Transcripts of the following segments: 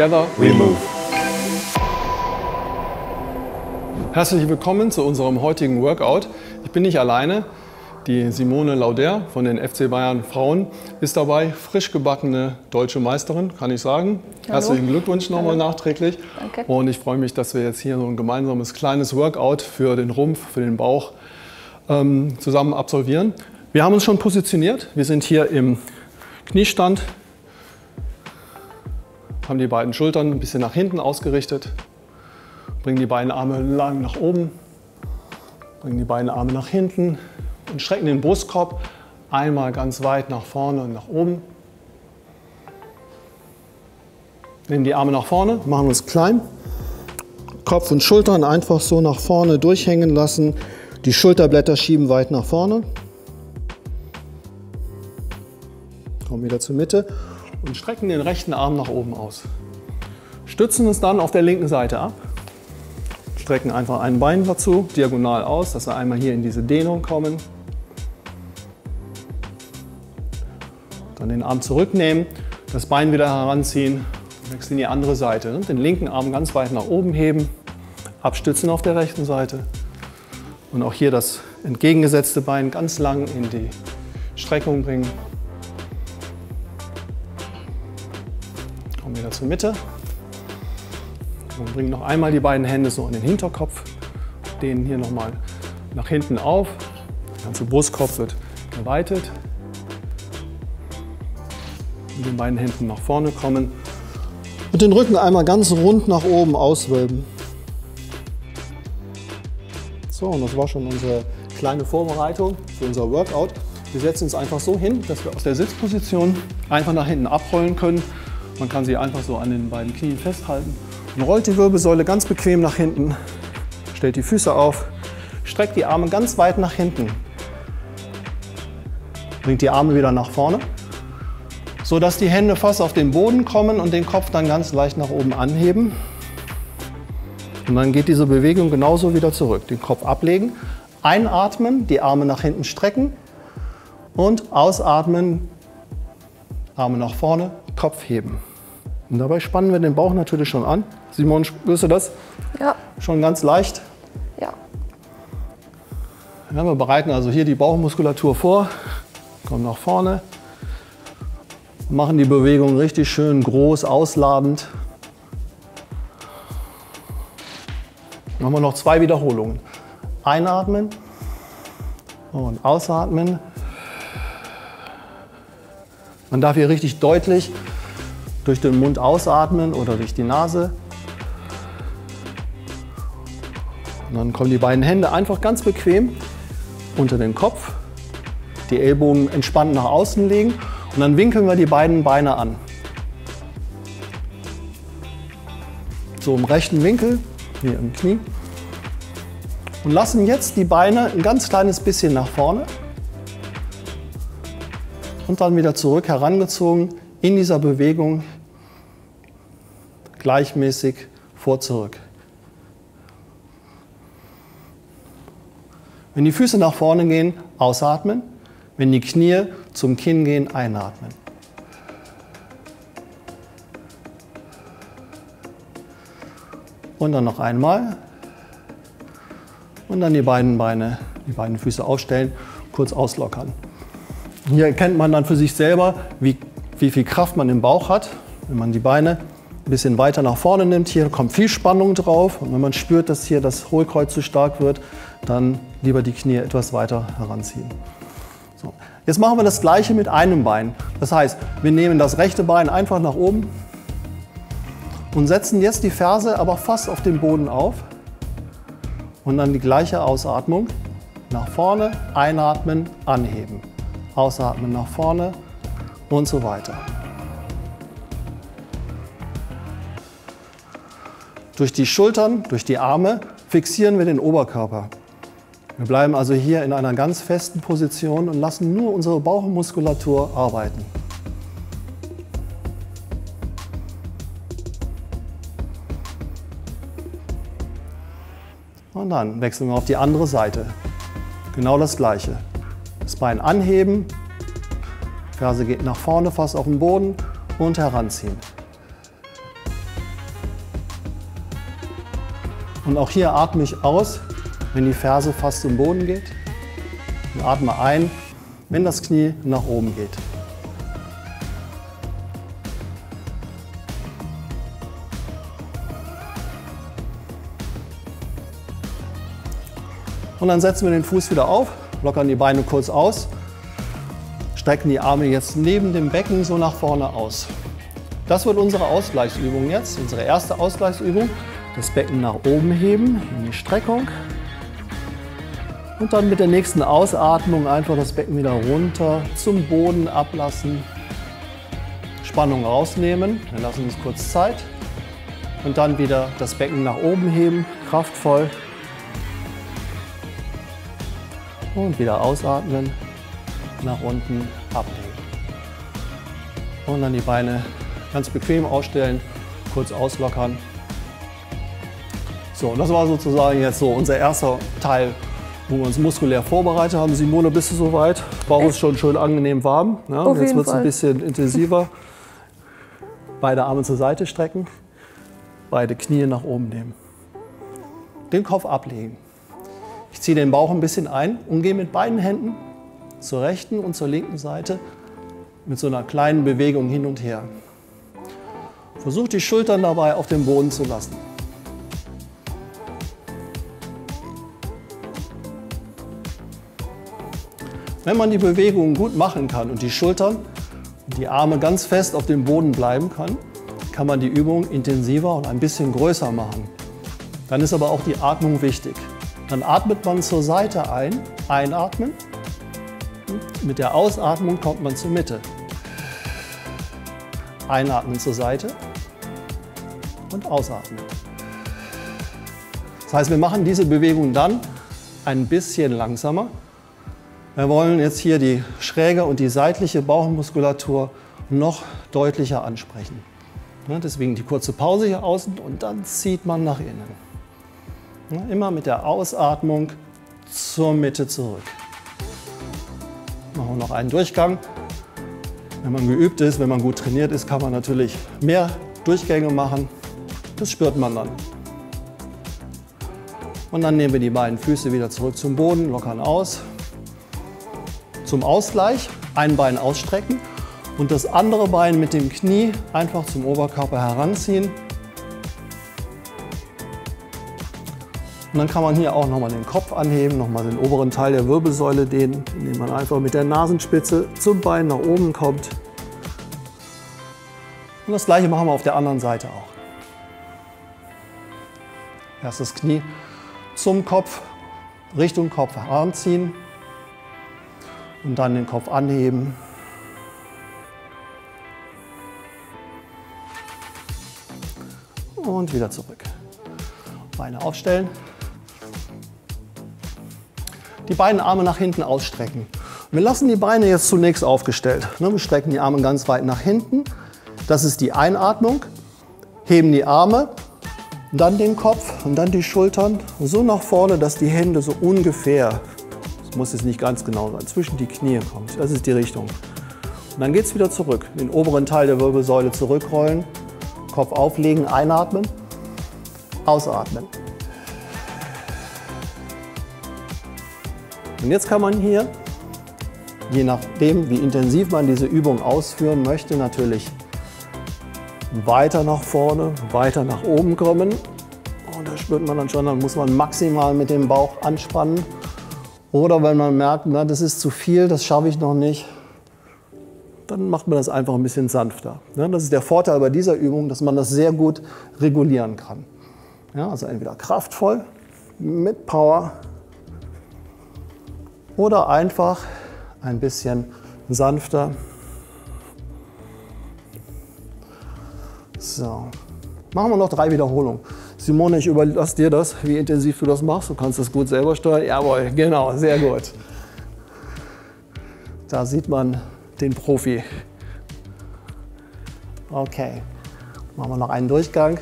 Together we move. Herzlich willkommen zu unserem heutigen Workout. Ich bin nicht alleine. Die Simone Lauder von den FC Bayern Frauen ist dabei, frisch gebackene deutsche Meisterin, kann ich sagen. Hallo. Herzlichen Glückwunsch nochmal nachträglich. Danke. Und ich freue mich, dass wir jetzt hier so ein gemeinsames kleines Workout für den Rumpf, für den Bauch zusammen absolvieren. Wir haben uns schon positioniert. Wir sind hier im Kniestand, haben die beiden Schultern ein bisschen nach hinten ausgerichtet, bringen die beiden Arme lang nach oben, bringen die beiden Arme nach hinten und strecken den Brustkorb einmal ganz weit nach vorne und nach oben. Nehmen die Arme nach vorne, machen uns klein, Kopf und Schultern einfach so nach vorne durchhängen lassen, die Schulterblätter schieben weit nach vorne. Kommen wieder zur Mitte und strecken den rechten Arm nach oben aus. Stützen uns dann auf der linken Seite ab. Strecken einfach ein Bein dazu, diagonal aus, dass wir einmal hier in diese Dehnung kommen. Dann den Arm zurücknehmen, das Bein wieder heranziehen, wechseln in die andere Seite. Den linken Arm ganz weit nach oben heben, abstützen auf der rechten Seite. Und auch hier das entgegengesetzte Bein ganz lang in die Streckung bringen. Kommen wieder zur Mitte. Und bringen noch einmal die beiden Hände so in den Hinterkopf, dehnen hier nochmal nach hinten auf. Der ganze Brustkorb wird geweitet. Mit den beiden Händen nach vorne kommen und den Rücken einmal ganz rund nach oben auswölben. So, und das war schon unsere kleine Vorbereitung für unser Workout. Wir setzen uns einfach so hin, dass wir aus der Sitzposition einfach nach hinten abrollen können. Man kann sie einfach so an den beiden Knien festhalten. Und rollt die Wirbelsäule ganz bequem nach hinten, stellt die Füße auf, streckt die Arme ganz weit nach hinten, bringt die Arme wieder nach vorne, sodass die Hände fast auf den Boden kommen und den Kopf dann ganz leicht nach oben anheben. Und dann geht diese Bewegung genauso wieder zurück. Den Kopf ablegen, einatmen, die Arme nach hinten strecken und ausatmen, Arme nach vorne, Kopf heben. Und dabei spannen wir den Bauch natürlich schon an. Simon, spürst du das? Ja. Schon ganz leicht? Ja. Ja, wir bereiten also hier die Bauchmuskulatur vor, kommen nach vorne, machen die Bewegung richtig schön groß, ausladend. Machen wir noch 2 Wiederholungen. Einatmen und ausatmen. Man darf hier richtig deutlich durch den Mund ausatmen oder durch die Nase. Und dann kommen die beiden Hände einfach ganz bequem unter den Kopf, die Ellbogen entspannt nach außen legen und dann winkeln wir die beiden Beine an. So im rechten Winkel, hier im Knie. Und lassen jetzt die Beine ein ganz kleines bisschen nach vorne und dann wieder zurück herangezogen in dieser Bewegung gleichmäßig vor-zurück. Wenn die Füße nach vorne gehen, ausatmen. Wenn die Knie zum Kinn gehen, einatmen. Und dann noch einmal. Und dann die beiden Beine, die beiden Füße aufstellen, kurz auslockern. Hier erkennt man dann für sich selber, wie viel Kraft man im Bauch hat. Wenn man die Beine ein bisschen weiter nach vorne nimmt, hier kommt viel Spannung drauf. Und wenn man spürt, dass hier das Hohlkreuz zu stark wird, dann lieber die Knie etwas weiter heranziehen. So. Jetzt machen wir das Gleiche mit einem Bein. Das heißt, wir nehmen das rechte Bein einfach nach oben und setzen jetzt die Ferse aber fast auf den Boden auf. Und dann die gleiche Ausatmung. Nach vorne, einatmen, anheben. Ausatmen nach vorne und so weiter. Durch die Schultern, durch die Arme fixieren wir den Oberkörper. Wir bleiben also hier in einer ganz festen Position und lassen nur unsere Bauchmuskulatur arbeiten. Und dann wechseln wir auf die andere Seite. Genau das Gleiche. Das Bein anheben, Ferse geht nach vorne, fast auf den Boden und heranziehen. Und auch hier atme ich aus, wenn die Ferse fast zum Boden geht. Und atme ein, wenn das Knie nach oben geht. Und dann setzen wir den Fuß wieder auf, lockern die Beine kurz aus, strecken die Arme jetzt neben dem Becken so nach vorne aus. Das wird unsere Ausgleichsübung jetzt, unsere erste Ausgleichsübung. Das Becken nach oben heben, in die Streckung. Und dann mit der nächsten Ausatmung einfach das Becken wieder runter, zum Boden ablassen. Spannung rausnehmen, wir lassen uns kurz Zeit. Und dann wieder das Becken nach oben heben, kraftvoll. Und wieder ausatmen, nach unten ablegen. Und dann die Beine ganz bequem ausstellen, kurz auslockern. So, das war sozusagen jetzt so unser erster Teil, wo wir uns muskulär vorbereitet haben. Simone, bist du soweit? Bauch ist schon schön angenehm warm. Ja, jetzt wird es ein bisschen intensiver. Beide Arme zur Seite strecken, beide Knie nach oben nehmen. Den Kopf ablegen. Ich ziehe den Bauch ein bisschen ein und gehe mit beiden Händen zur rechten und zur linken Seite mit so einer kleinen Bewegung hin und her. Versuch die Schultern dabei auf dem Boden zu lassen. Wenn man die Bewegung gut machen kann und die Schultern und die Arme ganz fest auf dem Boden bleiben kann man die Übung intensiver und ein bisschen größer machen. Dann ist aber auch die Atmung wichtig. Dann atmet man zur Seite ein, einatmen. Mit der Ausatmung kommt man zur Mitte. Einatmen zur Seite und ausatmen. Das heißt, wir machen diese Bewegung dann ein bisschen langsamer. Wir wollen jetzt hier die schräge und die seitliche Bauchmuskulatur noch deutlicher ansprechen. Deswegen die kurze Pause hier außen und dann zieht man nach innen. Immer mit der Ausatmung zur Mitte zurück. Machen wir noch einen Durchgang. Wenn man geübt ist, wenn man gut trainiert ist, kann man natürlich mehr Durchgänge machen. Das spürt man dann. Und dann nehmen wir die beiden Füße wieder zurück zum Boden, lockern aus. Zum Ausgleich ein Bein ausstrecken und das andere Bein mit dem Knie einfach zum Oberkörper heranziehen. Und dann kann man hier auch nochmal den Kopf anheben, nochmal den oberen Teil der Wirbelsäule dehnen, indem man einfach mit der Nasenspitze zum Bein nach oben kommt. Und das gleiche machen wir auf der anderen Seite auch. Erst das Knie zum Kopf, Richtung Kopf heranziehen und dann den Kopf anheben. Und wieder zurück. Beine aufstellen. Die beiden Arme nach hinten ausstrecken. Wir lassen die Beine jetzt zunächst aufgestellt. Wir strecken die Arme ganz weit nach hinten. Das ist die Einatmung. Heben die Arme, dann den Kopf und dann die Schultern so nach vorne, dass die Hände so ungefähr, das muss jetzt nicht ganz genau sein, zwischen die Knie kommt. Das ist die Richtung. Und dann geht es wieder zurück. Den oberen Teil der Wirbelsäule zurückrollen, Kopf auflegen, einatmen, ausatmen. Und jetzt kann man hier, je nachdem, wie intensiv man diese Übung ausführen möchte, natürlich weiter nach vorne, weiter nach oben kommen. Und da spürt man dann schon, dann muss man maximal mit dem Bauch anspannen. Oder wenn man merkt, na, das ist zu viel, das schaffe ich noch nicht, dann macht man das einfach ein bisschen sanfter. Das ist der Vorteil bei dieser Übung, dass man das sehr gut regulieren kann. Ja, also entweder kraftvoll, mit Power oder einfach ein bisschen sanfter. So, machen wir noch 3 Wiederholungen. Simone, ich überlasse dir das, wie intensiv du das machst. Du kannst das gut selber steuern. Jawohl, genau, sehr gut. Da sieht man den Profi. Okay, machen wir noch einen Durchgang.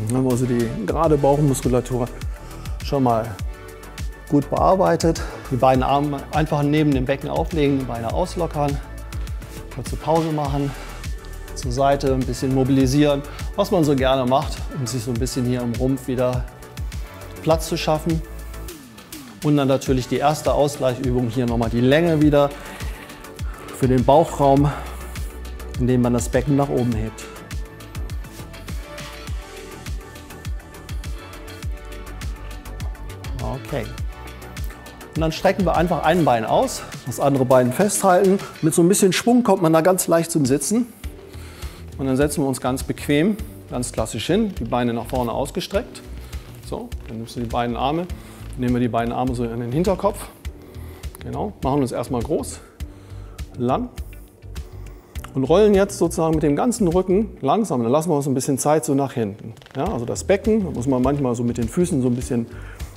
Dann haben wir also die gerade Bauchmuskulatur schon mal gut bearbeitet. Die beiden Arme einfach neben dem Becken auflegen, die Beine auslockern, kurze Pause machen, zur Seite ein bisschen mobilisieren, was man so gerne macht, um sich so ein bisschen hier im Rumpf wieder Platz zu schaffen. Und dann natürlich die erste Ausgleichsübung, hier nochmal die Länge wieder für den Bauchraum, indem man das Becken nach oben hebt. Okay. Und dann strecken wir einfach ein Bein aus, das andere Bein festhalten. Mit so ein bisschen Schwung kommt man da ganz leicht zum Sitzen. Und dann setzen wir uns ganz bequem, ganz klassisch hin, die Beine nach vorne ausgestreckt. So, dann nimmst du die beiden Arme, nehmen wir die beiden Arme so in den Hinterkopf. Genau, machen uns erstmal groß, lang und rollen jetzt sozusagen mit dem ganzen Rücken langsam. Dann lassen wir uns ein bisschen Zeit so nach hinten. Ja, also das Becken, da muss man manchmal so mit den Füßen so ein bisschen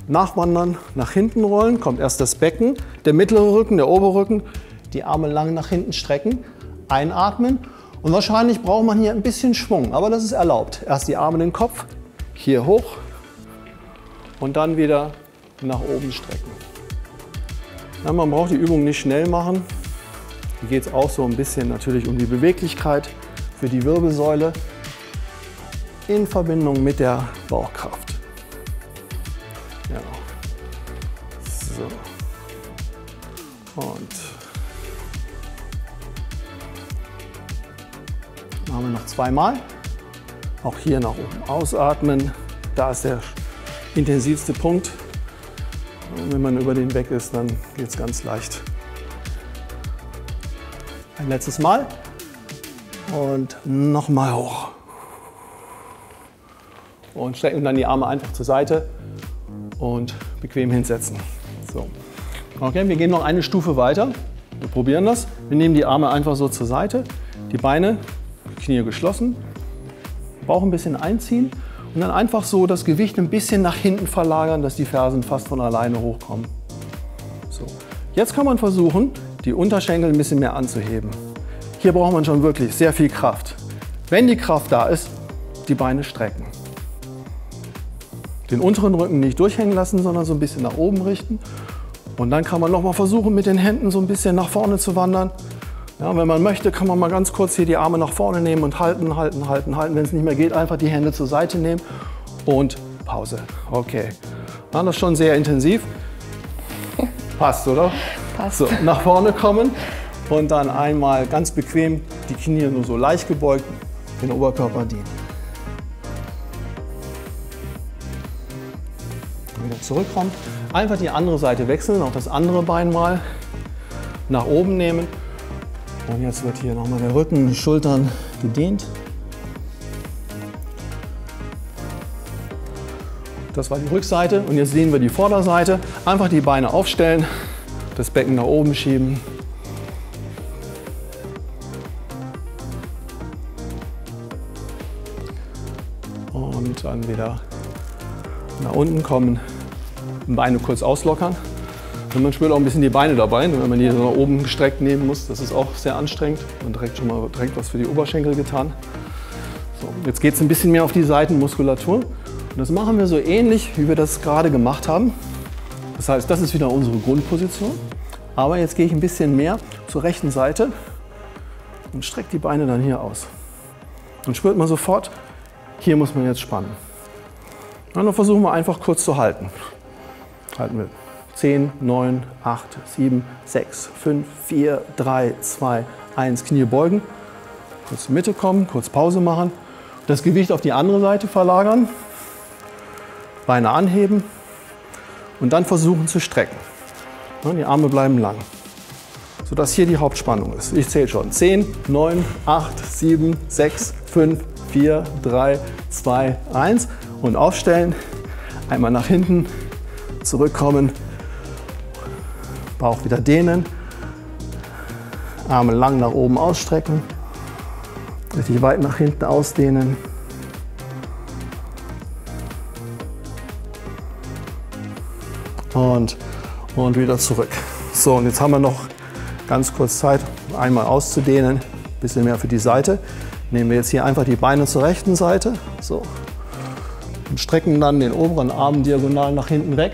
nachwandern, nach hinten rollen. Kommt erst das Becken, der mittlere Rücken, der obere Rücken, die Arme lang nach hinten strecken, einatmen. Und wahrscheinlich braucht man hier ein bisschen Schwung, aber das ist erlaubt. Erst die Arme in den Kopf, hier hoch und dann wieder nach oben strecken. Ja, man braucht die Übung nicht schnell machen. Hier geht es auch so ein bisschen natürlich um die Beweglichkeit für die Wirbelsäule in Verbindung mit der Bauchkraft. Ja. So. Und machen wir noch zweimal. Auch hier nach oben ausatmen. Da ist der intensivste Punkt. Und wenn man über den weg ist, dann geht es ganz leicht. Ein letztes Mal. Und nochmal hoch. Und strecken dann die Arme einfach zur Seite und bequem hinsetzen. So. Okay, wir gehen noch eine Stufe weiter. Wir probieren das. Wir nehmen die Arme einfach so zur Seite, die Beine, Knie geschlossen, Bauch ein bisschen einziehen und dann einfach so das Gewicht ein bisschen nach hinten verlagern, dass die Fersen fast von alleine hochkommen. So. Jetzt kann man versuchen, die Unterschenkel ein bisschen mehr anzuheben. Hier braucht man schon wirklich sehr viel Kraft. Wenn die Kraft da ist, die Beine strecken. Den unteren Rücken nicht durchhängen lassen, sondern so ein bisschen nach oben richten. Und dann kann man noch mal versuchen, mit den Händen so ein bisschen nach vorne zu wandern. Ja, wenn man möchte, kann man mal ganz kurz hier die Arme nach vorne nehmen und halten, halten, halten, halten. Wenn es nicht mehr geht, einfach die Hände zur Seite nehmen und Pause. Okay. Ja, das ist schon sehr intensiv. Passt, oder? Passt. So, nach vorne kommen und dann einmal ganz bequem die Knie nur so leicht gebeugt, den Oberkörper dienen. Wieder zurückkommt, einfach die andere Seite wechseln, auch das andere Bein mal nach oben nehmen. Und jetzt wird hier nochmal der Rücken, die Schultern gedehnt. Das war die Rückseite und jetzt sehen wir die Vorderseite. Einfach die Beine aufstellen, das Becken nach oben schieben. Und dann wieder nach unten kommen, Beine kurz auslockern. Und man spürt auch ein bisschen die Beine dabei, wenn man die so nach oben gestreckt nehmen muss. Das ist auch sehr anstrengend und direkt schon mal was für die Oberschenkel getan. So, jetzt geht es ein bisschen mehr auf die Seitenmuskulatur. Und das machen wir so ähnlich, wie wir das gerade gemacht haben. Das heißt, das ist wieder unsere Grundposition. Aber jetzt gehe ich ein bisschen mehr zur rechten Seite und strecke die Beine dann hier aus. Und spürt man sofort, hier muss man jetzt spannen. Und dann versuchen wir einfach kurz zu halten. Halten wir 10, 9, 8, 7, 6, 5, 4, 3, 2, 1. Knie beugen. Kurz zur Mitte kommen, kurz Pause machen. Das Gewicht auf die andere Seite verlagern. Beine anheben und dann versuchen zu strecken. Die Arme bleiben lang, sodass hier die Hauptspannung ist. Ich zähle schon. 10, 9, 8, 7, 6, 5, 4, 3, 2, 1. Und aufstellen. Einmal nach hinten, zurückkommen. Bauch wieder dehnen. Arme lang nach oben ausstrecken. Richtig weit nach hinten ausdehnen. Und wieder zurück. So, und jetzt haben wir noch ganz kurz Zeit, einmal auszudehnen. Ein bisschen mehr für die Seite. Nehmen wir jetzt hier einfach die Beine zur rechten Seite. So. Und strecken dann den oberen Arm diagonal nach hinten weg.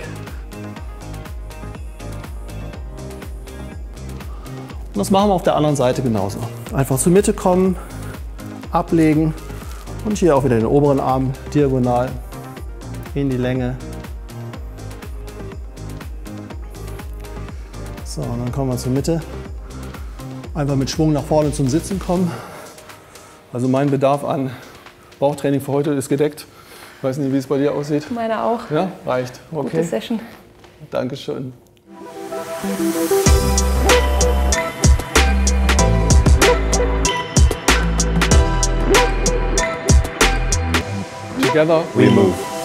Und das machen wir auf der anderen Seite genauso. Einfach zur Mitte kommen, ablegen Und hier auch wieder den oberen Arm diagonal in die Länge. So, und dann kommen wir zur Mitte. Einfach mit Schwung nach vorne zum Sitzen kommen. Also mein Bedarf an Bauchtraining für heute ist gedeckt. Ich weiß nicht, wie es bei dir aussieht. Meine auch. Ja, reicht. Okay. Gute Session. Dankeschön. Together we move.